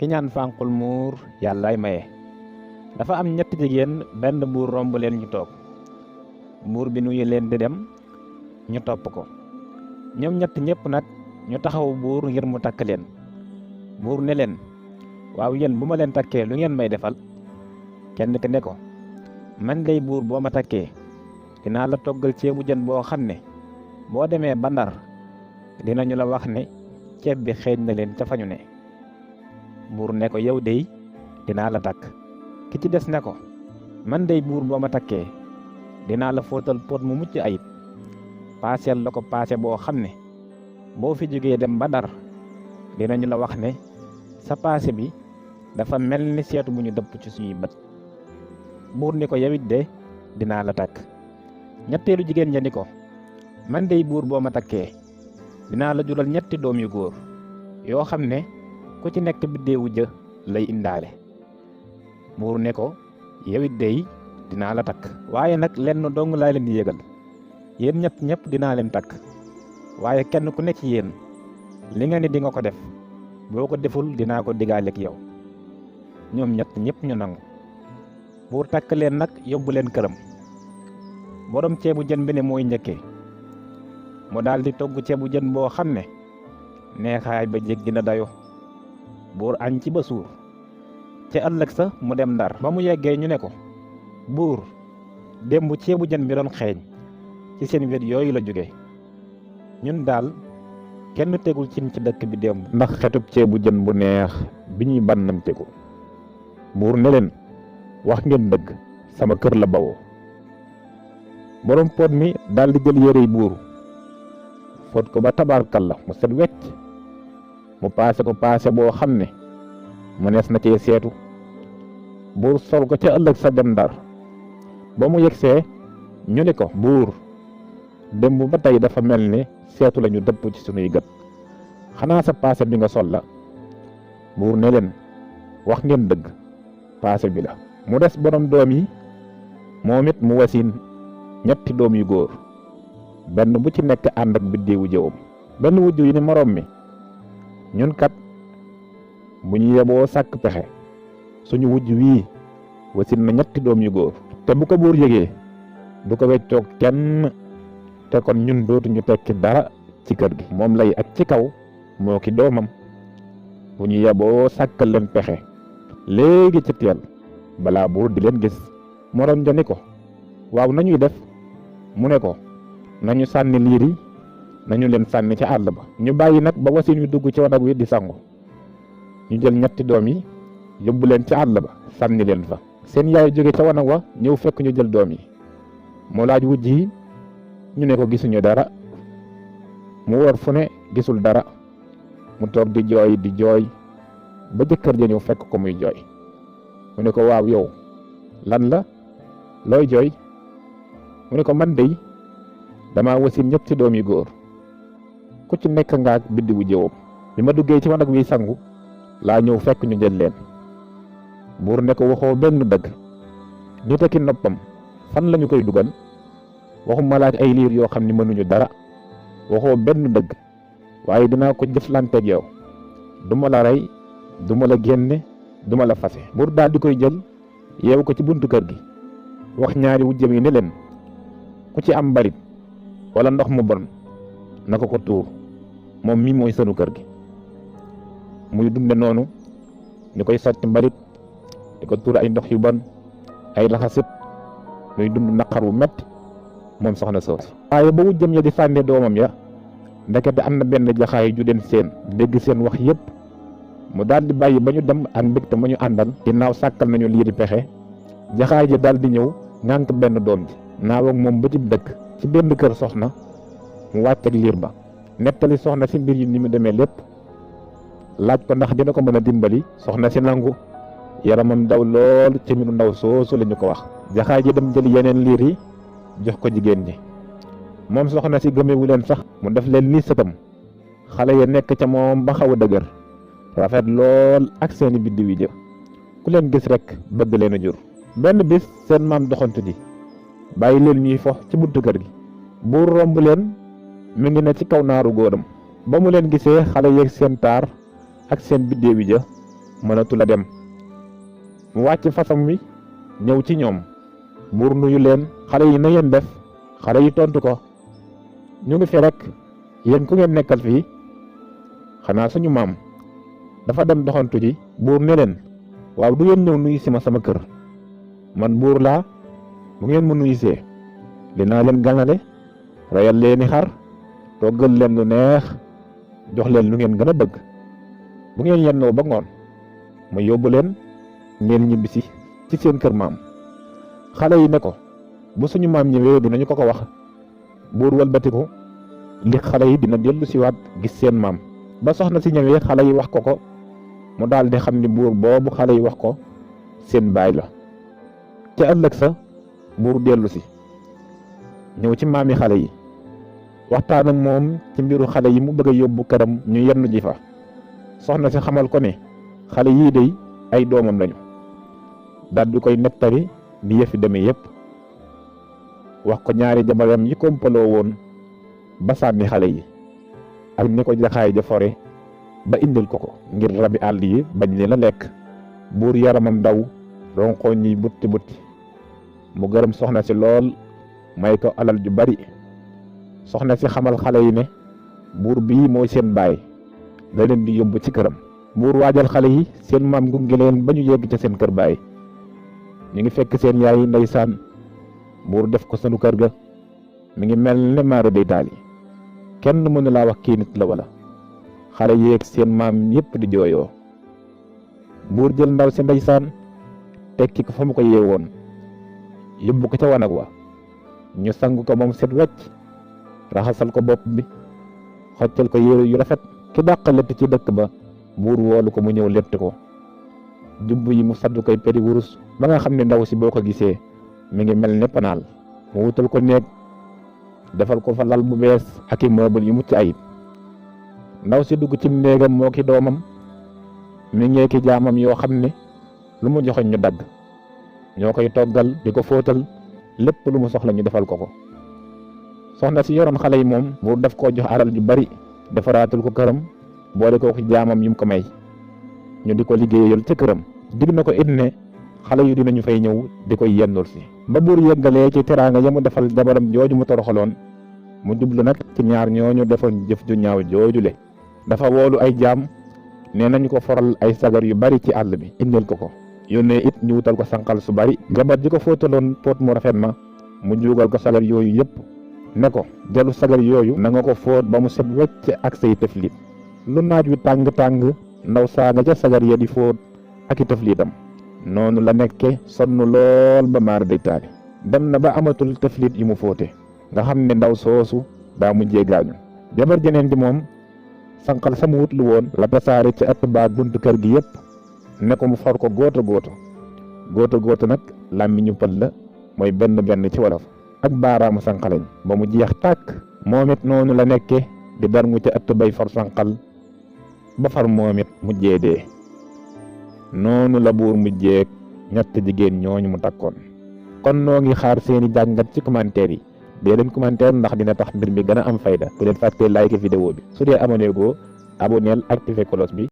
ki ñaan fànqul muur yàllaay maye. dafa am ñetti jigéen benn buur romb leen ñu toog buur bi nuyu leen di dem ñu topp ko ñoom ñett ñëpp nag ñu taxaw buur ngir mu takk leen. buur ne leen waaw yéen bu ma leen takkee lu ngeen may defal. kenn ki ne ko man day buur boo ma takkee dinaa la toggal ceebu jën boo xam ne boo demee ba Ndar dinañu la wax ne ceeb bi xeeñ na leen ca fañu ne. buur ne ko yow dey dinaa la takk. ki ci des ne ko man dey buur boo ma takkee dinaa la fóotal póot mu mucc ayib paaseel la ko paase boo xam ne boo fi jógee dem ba Ndar dinañu la wax ne sa paase bi dafa mel ni seetu bu ñu dëpp ci suñuy bët. buur ni ko yawit de dinaa la takk. ñetteelu jigéen ña ni ko man dey buur boo ma takkee dinaa la jural ñetti doom yu góor yoo xam ne ku ci nekk biddeewu jë lay indaale. buur ne ko yawit dey dinaa la takk waaye nag lenn dong laa leen di yëgal yéen ñett ñëpp dinaa leen takk waaye kenn ku nekk ci yéen li nga ne di nga ko def boo ko deful dinaa ko digaaleeg yow. ñoom ñett ñëpp ñu nangu. buur takk leen nag yóbbu leen këram. borom ceebu jën bi ne mooy njëkkee mu daal di togg ceebu jën boo xam ne neexaay ba jéggi na dayo. buur añ ci ba suur ca ëllëg sa mu dem Ndar. ba mu yeggee ñu ne ko buur démb ceebu jën bi doon xeeñ ci seen wet yooyu la jóge ñun daal kenn tegul cin ci dëkk bi démb ndax xetub ceebu jën bu neex bi ñuy bannamte ko. buur ne leen wax ngeen dëgg sama kër la bawoo. borom pot mi daal di jël yérey buur fóot ko ba tabaarkalla mu set wecc mu paase ko paase boo xam ne mënees na cee seetu. buur sol ko ca ëllëg sa dem Ndar. ba mu yegsee ñu ne ko buur démb ba tey dafa mel ni seetu lañu dëpp ci sunuy gët xanaa sa paase bi nga sol la. buur ne leen wax ngeen dëgg paase bi la. mu des borom doom yi moom it mu wasin ñetti doom yu góor benn bu ci nekk ànd ak biddeewu jëwam. benn wujju yi ni moroom mi ñun kat bu ñu yeboo sàkk pexe suñu wujj wii wasin na ñetti doom yu góor te bu ko buur yëgee du ko weccoog kenn te kon ñun dootuñu tekki dara ci kër gi. moom lay ak ci kaw moo ki doomam bu ñu yeboo sàkkal leen pexe léegi ci teel balaa buur di leen gis. moroom ja ni ko waaw nañuy def. mu ne ko nañu sànni liir yi nañu leen sànni ca àll ba. ñu bàyyi nag ba wasin wi dugg ci wanag wi di sangu ñu jël ñetti doom yi yóbbu leen ca àll ba sànni leen fa. seen yaay jóge ca wanag wa ñëw fekk ñu jël doom yi mu laaj wujj yi ñu ne ko gisuñu dara. mu wër fu ne gisul dara mu toog di jooy ba jëkkër ja ñëw fekk ko muy jooy. mu ne ko waaw yow lan la looy jooy. mu ne ko man dey dama wasin ñetti doom yu góor ku ci nekk nga ak biddiwu jëwam. bi ma duggee ci wanag wi sangu laa ñëw fekk ñu jël leen. buur ne ko waxoo benn dëgg nit aki noppam fan lañu koy dugal waxuma laaj ay liir yoo xam ne mënuñu dara. waxoo benn dëgg waaye dinaa ko jëflanteeg yow duma la rey duma la génne duma la fase. buur daal di koy jël yeewu ko ci buntu kër gi wax ñaari wujjam yi ne leen ku ci am mbalit wala ndox mu bon na ko tuur moom mii mooy sënu kër gi. muy dunde noonu ñu koy sotti mbalit di ko tuur ay ndox yu bon ay laxasit muy dund naqar wu metti moom soxna soosi. waaye ba wujjam ya di sànne doomam ya ndekete am na benn jaxaay ju leen seen dégg seen wax yépp mu daal di bàyyi ba ñu dem ak mbégte ma ñu àndal. ginnaaw sàkkal nañu lii di pexe jaxaay ji daal di ñëw ŋànk benn doom ji naaw ak moom ba ci dëkk ci benn kër soxna mu wàcc ak liir ba nettali soxna si mbir yi ni mu demee lépp laaj ko ndax dina ko mën a dimbali. soxna si nangu yaramam daw lool ci mbiru ndaw soosu la ñu ko wax. jaxaay ji dem jëli yeneen liir yi jox ko jigéen ñi moom soxna si gëmewu leen sax mu def leen ni sëtam. xale ya nekk ca moom ba xaw a dëgër rafet lool ak seeni biddiw yi jë ku leen gis rek bëgg leen a jur. benn bis seen maam doxantu ji bàyyi leen ñuy fox ci buntu kër gi. buur romb leen mi ngi ne ci kaw naaru góoram ba mu leen gisee xale yeeg seen taar ak seen biddeew yi ja mënatu la dem mu wàcc fasam wi ñëw ci ñoom. buur nuyu leen, xale yi na ngeen def? xale yi tontu ko, ñu ngi fi rek, yéen ku ngeen nekkal fii? xanaa suñu maam dafa dem doxantu ji. buur ne leen, waaw du ngeen ñëw nuyu si ma sama kër? man buur laa, bu ngeen ma nuyusee dinaa leen ganale, reyal leeni xar, toggal leen lu neex, jox leen lu ngeen gën a bëgg. bu ngeen yennoo ba ngoon ma yóbbu leen ngeen ñibbisi ci seen kër maam. xale yi ne ko, bu suñu maam ñëwee dinañu ko wax. buur walbatiku li xale yi dina dellu siwaat gis seen maam. ba soxna si ñëwee xale yi wax ko mu daal di xam ni buur boobu xale yi wax ko seen baay la. ca ëllëg sa buur dellu si ñëw ci maami xale yi, waxtaan ak moom ci mbiru xale yi mu bëgg a yóbbu këram ñu yenn ji fa. soxna si xamal ko ne xale yii dey ay doomam lañu. daal di koy nettali ni yëfi demee yépp, wax ko ñaari jabaram yi kompaloo woon ba sànni xale yi, ak ni ko jaxaay ja fore ba indil ko ngir rabi àll yi bañ leen a lekk. buur yaramam daw, ronkoñ yi butti butti. mu gërëm soxna si lool, may ko alal ju bari. soxna si xamal xale yi ne buur bii mooy seen baay, da leen di yóbbu ci këram. buur waajal xale yi, seen maam gunge leen ba ñu yegg ca seen kër baay. ñu ngi fekk seen yaay ndeysaan. buur def ko sunu kër ga mi ngi mel ne maara day taali, kenn mënu laa wax kii nit la wala. xale yeeg seen maam yépp di jooyoo. buur jël ndaw si ndeysaan tekki ko fa mu ko yeewoon, yóbbu ko ca wanag wa. ñu sang ko moom set wecc, raxasal ko bopp bi, xoccal ko yére yu rafet. ki dàq lett ci dëkk ba buur woolu ko mu ñëw lett ko. jubbu yi mu saddu koy peri wurus ba nga xam ne ndaw si boo ko gisee mi ngi mel ne panaal. mu wutal ko néeg, defal ko fa lal bu bees ak i meuble yu mucc ayib. ndaw si dugg cim néegam moo ki doomam, mi ngee ki jaamam yoo xam ne lu mu joxe ñu dagg. ñoo koy toggal di ko fóotal, lépp lu mu soxla ñu defal ko. soxna si yoroon xale yi moom buur daf koo jox alal ju bari, defaraatul ko këram, boole ko ci jaamam yum ko may ñu di ko liggéeyal ca këram. dig na ko it ne xale yu dinañu fay ñëw di koy yendul si. ba buur yeggalee ci teraanga ya mu defal jabaram jooju mu toroxaloon, mu jublu nag ci ñaar ñooñu defoon jëf ju ñaaw joojule. dafa woolu ay jaam, nee nañu ko foral ay sagar yu bari ci àll bi indil ko. yónnee it ñu wutal ko sànqal su bari. jabar ji ko fóotaloon póot mu rafet ma mu juugal ko sagar yooyu yëpp, ne ko jëlu sagar yooyu na nga ko fóot ba mu set wecc ak say tëflit. lu naaj wi tàng-tàng ndaw saaga ca sagar ya di fóot ak i tëflitam. noonu la nekke sonn lool ba maar day taali. dem na ba amatul tëflit yi mu fóote, nga xam ne ndaw soosu daa mujjee gaañu. jabar jeneen di moom sànqal sa mu wut lu woon la tasaare ci ëtt baag buntu kër gi yëpp, ne ko mu for ko góoto góoto nag làmmiñu pël la, mooy benn ci wolof, ak baaraamu sànqalañ ba mu jeex tàkk. moom it noonu la nekke di darngu ca ëtt bay for sànqal ba far moom it mujjee dee. noonu la buur mujjeek ñett jigéen ñooñu mu takkoon. kon noo ngi xaar seeni jàngat ci commentaire yi. dee leen commentaire ndax dina tax mbir mi gën a am fayda. bu leen fàttee like vidéo bi. su dee abonné goo abonneel activé cloche bi.